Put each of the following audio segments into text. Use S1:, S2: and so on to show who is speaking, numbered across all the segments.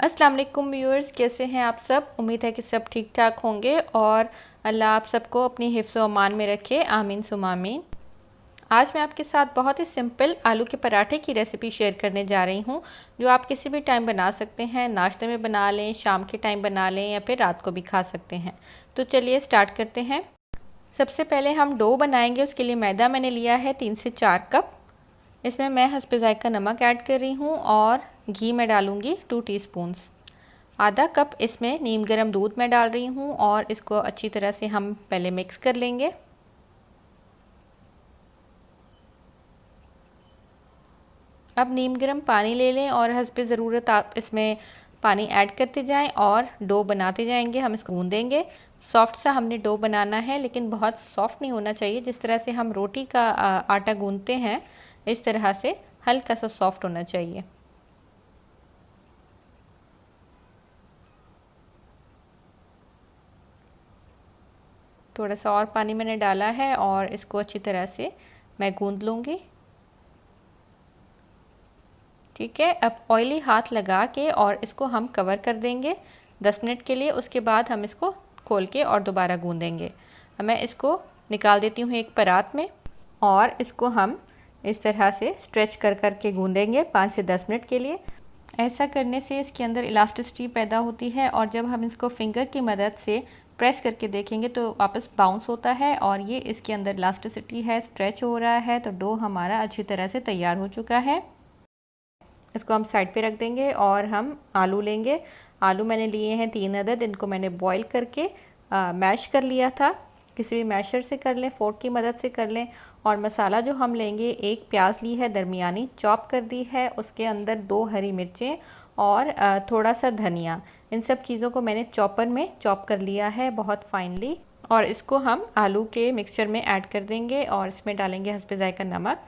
S1: अस्सलाम वालेकुम व्यूअर्स, कैसे हैं आप सब। उम्मीद है कि सब ठीक ठाक होंगे और अल्लाह आप सबको अपनी हिफ्ज़ व अमान में रखे, आमीन सुम आमीन। आज मैं आपके साथ बहुत ही सिंपल आलू के पराठे की रेसिपी शेयर करने जा रही हूं, जो आप किसी भी टाइम बना सकते हैं। नाश्ते में बना लें, शाम के टाइम बना लें या फिर रात को भी खा सकते हैं। तो चलिए स्टार्ट करते हैं। सबसे पहले हम डो बनाएंगे। उसके लिए मैदा मैंने लिया है 3 से 4 कप। इसमें मैं हस्बे ज़ायक़ा नमक ऐड कर रही हूँ और घी में डालूँगी 2 टीस्पून्स। आधा कप इसमें नीम गर्म दूध मैं डाल रही हूँ और इसको अच्छी तरह से हम पहले मिक्स कर लेंगे। अब नीम गर्म पानी ले लें और हस्बे ज़रूरत आप इसमें पानी ऐड करते जाएं और डो बनाते जाएंगे। हम इसको गूँधेंगे। सॉफ्ट सा हमने डो बनाना है, लेकिन बहुत सॉफ्ट नहीं होना चाहिए। जिस तरह से हम रोटी का आटा गूँधते हैं, इस तरह से हल्का सा सॉफ्ट होना चाहिए। थोड़ा सा और पानी मैंने डाला है और इसको अच्छी तरह से मैं गूँध लूँगी। ठीक है, अब ऑयली हाथ लगा के और इसको हम कवर कर देंगे 10 मिनट के लिए। उसके बाद हम इसको खोल के और दोबारा गूँधेंगे। अब मैं इसको निकाल देती हूँ एक परात में और इसको हम इस तरह से स्ट्रेच कर कर के गूँधेंगे 5 से 10 मिनट के लिए। ऐसा करने से इसके अंदर इलास्टिसिटी पैदा होती है और जब हम इसको फिंगर की मदद से प्रेस करके देखेंगे तो वापस बाउंस होता है और ये इसके अंदर इलास्टिसिटी है, स्ट्रेच हो रहा है। तो डो हमारा अच्छी तरह से तैयार हो चुका है। इसको हम साइड पे रख देंगे और हम आलू लेंगे। आलू मैंने लिए हैं 3 अदद। इनको मैंने बॉईल करके मैश कर लिया था। किसी भी मैशर से कर लें, फोर्क की मदद से कर लें। और मसाला जो हम लेंगे, एक प्याज ली है दरमियानी, चॉप कर दी है। उसके अंदर 2 हरी मिर्चें और थोड़ा सा धनिया। इन सब चीज़ों को मैंने चॉपर में चॉप कर लिया है बहुत फाइनली। और इसको हम आलू के मिक्सचर में ऐड कर देंगे और इसमें डालेंगे हस्बे ज़ायक़ा नमक,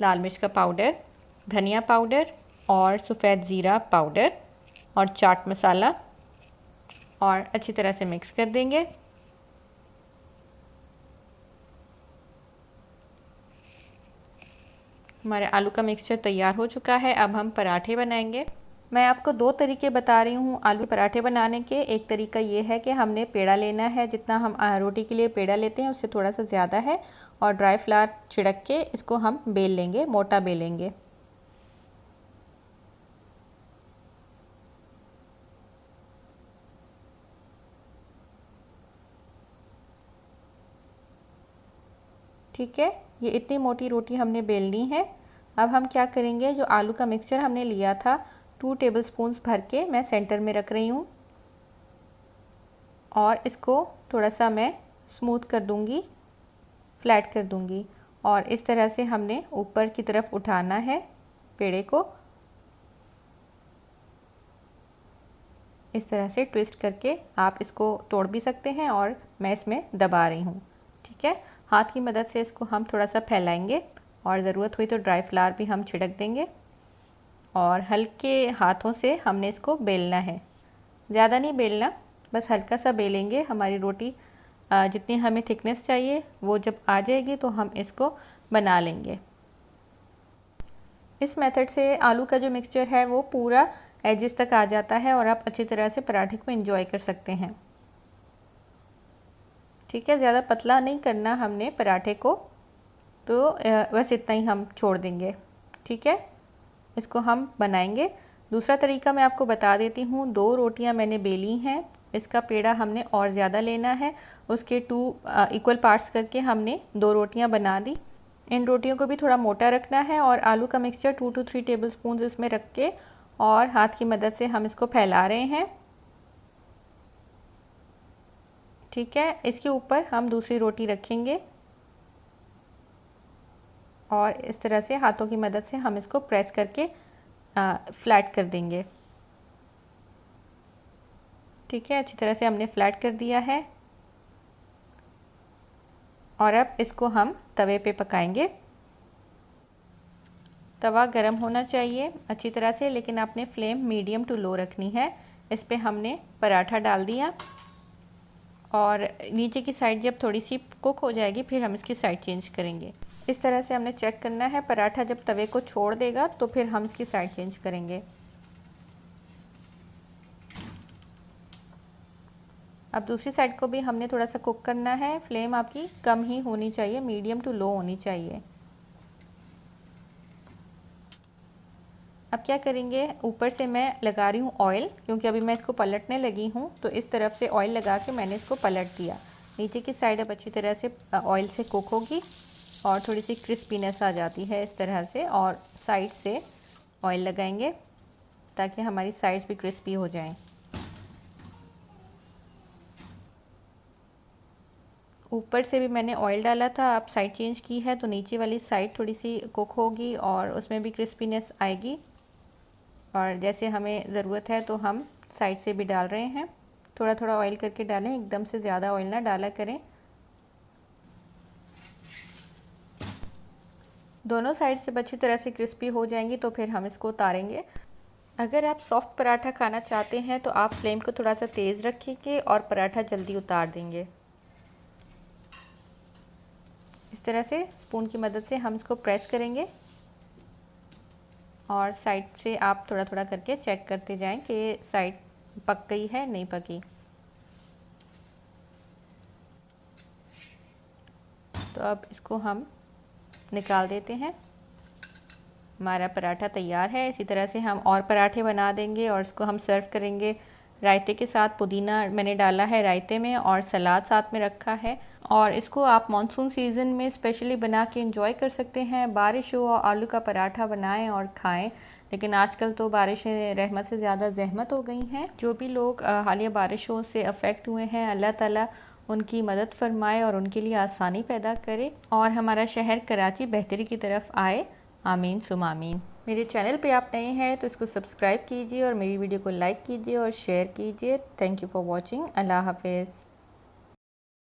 S1: लाल मिर्च का पाउडर, धनिया पाउडर और सफ़ेद ज़ीरा पाउडर और चाट मसाला और अच्छी तरह से मिक्स कर देंगे। हमारे आलू का मिक्सचर तैयार हो चुका है। अब हम पराठे बनाएंगे। मैं आपको 2 तरीके बता रही हूँ आलू पराठे बनाने के। एक तरीका ये है कि हमने पेड़ा लेना है, जितना हम रोटी के लिए पेड़ा लेते हैं उससे थोड़ा सा ज़्यादा है, और ड्राई फ्लावर छिड़क के इसको हम बेल लेंगे, मोटा बेलेंगे। ठीक है, ये इतनी मोटी रोटी हमने बेलनी है। अब हम क्या करेंगे, जो आलू का मिक्सचर हमने लिया था 2 टेबलस्पून भर के मैं सेंटर में रख रही हूँ और इसको थोड़ा सा मैं स्मूथ कर दूँगी, फ्लैट कर दूँगी। और इस तरह से हमने ऊपर की तरफ उठाना है पेड़े को, इस तरह से ट्विस्ट करके आप इसको तोड़ भी सकते हैं और मैं इसमें दबा रही हूँ। ठीक है, हाथ की मदद से इसको हम थोड़ा सा फैलाएंगे और ज़रूरत हुई तो ड्राई फ्लावर भी हम छिड़क देंगे और हल्के हाथों से हमने इसको बेलना है। ज़्यादा नहीं बेलना, बस हल्का सा बेलेंगे। हमारी रोटी जितनी हमें थिकनेस चाहिए वो जब आ जाएगी तो हम इसको बना लेंगे। इस मेथड से आलू का जो मिक्सचर है वो पूरा एजेस तक आ जाता है और आप अच्छी तरह से पराठे को एंजॉय कर सकते हैं। ठीक है, ज़्यादा पतला नहीं करना हमने पराठे को, तो बस इतना ही हम छोड़ देंगे। ठीक है, इसको हम बनाएंगे। दूसरा तरीका मैं आपको बता देती हूँ। 2 रोटियाँ मैंने बेली हैं। इसका पेड़ा हमने और ज़्यादा लेना है। उसके 2 इक्वल पार्ट्स करके हमने 2 रोटियाँ बना दी। इन रोटियों को भी थोड़ा मोटा रखना है और आलू का मिक्सचर 2 to 3 टेबलस्पून इसमें रख के और हाथ की मदद से हम इसको फैला रहे हैं। ठीक है, इसके ऊपर हम दूसरी रोटी रखेंगे और इस तरह से हाथों की मदद से हम इसको प्रेस करके फ्लैट कर देंगे। ठीक है, अच्छी तरह से हमने फ्लैट कर दिया है और अब इसको हम तवे पे पकाएंगे। तवा गरम होना चाहिए अच्छी तरह से, लेकिन आपने फ्लेम मीडियम टू लो रखनी है। इस पे हमने पराठा डाल दिया और नीचे की साइड जब थोड़ी सी कुक हो जाएगी फिर हम इसकी साइड चेंज करेंगे। इस तरह से हमने चेक करना है। पराठा जब तवे को छोड़ देगा तो फिर हम इसकी साइड चेंज करेंगे। अब दूसरी साइड को भी हमने थोड़ा सा कुक करना है। फ्लेम आपकी कम ही होनी चाहिए, मीडियम टू लो होनी चाहिए। अब क्या करेंगे, ऊपर से मैं लगा रही हूँ ऑयल, क्योंकि अभी मैं इसको पलटने लगी हूँ, तो इस तरफ से ऑयल लगा के मैंने इसको पलट दिया। नीचे की साइड अब अच्छी तरह से ऑयल से कुक होगी और थोड़ी सी क्रिस्पीनेस आ जाती है इस तरह से। और साइड से ऑयल लगाएंगे ताकि हमारी साइड्स भी क्रिस्पी हो जाएं। ऊपर से भी मैंने ऑयल डाला था, अब साइड चेंज की है तो नीचे वाली साइड थोड़ी सी कुक होगी और उसमें भी क्रिस्पीनेस आएगी। और जैसे हमें ज़रूरत है तो हम साइड से भी डाल रहे हैं। थोड़ा थोड़ा ऑयल करके डालें, एकदम से ज़्यादा ऑयल ना डाला करें। दोनों साइड से अच्छी तरह से क्रिस्पी हो जाएंगी तो फिर हम इसको उतारेंगे। अगर आप सॉफ्ट पराठा खाना चाहते हैं तो आप फ्लेम को थोड़ा सा तेज़ रखेंगे और पराठा जल्दी उतार देंगे। इस तरह से स्पून की मदद से हम इसको प्रेस करेंगे और साइड से आप थोड़ा थोड़ा करके चेक करते जाएं कि साइड पक गई है नहीं पकी। तो अब इसको हम निकाल देते हैं। हमारा पराठा तैयार है। इसी तरह से हम और पराठे बना देंगे और इसको हम सर्व करेंगे रायते के साथ। पुदीना मैंने डाला है रायते में और सलाद साथ में रखा है। और इसको आप मानसून सीज़न में स्पेशली बना के एंजॉय कर सकते हैं। बारिश हो और आलू का पराठा बनाएं और खाएं। लेकिन आजकल तो बारिशें रहमत से ज़्यादा ज़हमत हो गई हैं। जो भी लोग हालिया बारिशों से अफेक्ट हुए हैं, अल्लाह ताला उनकी मदद फरमाए और उनके लिए आसानी पैदा करे और हमारा शहर कराची बेहतरी की तरफ आए। आमीन सुम आमीन। मेरे चैनल पे आप नए हैं तो इसको सब्सक्राइब कीजिए और मेरी वीडियो को लाइक कीजिए और शेयर कीजिए। Thank you for watching. अल्लाह हाफिज़।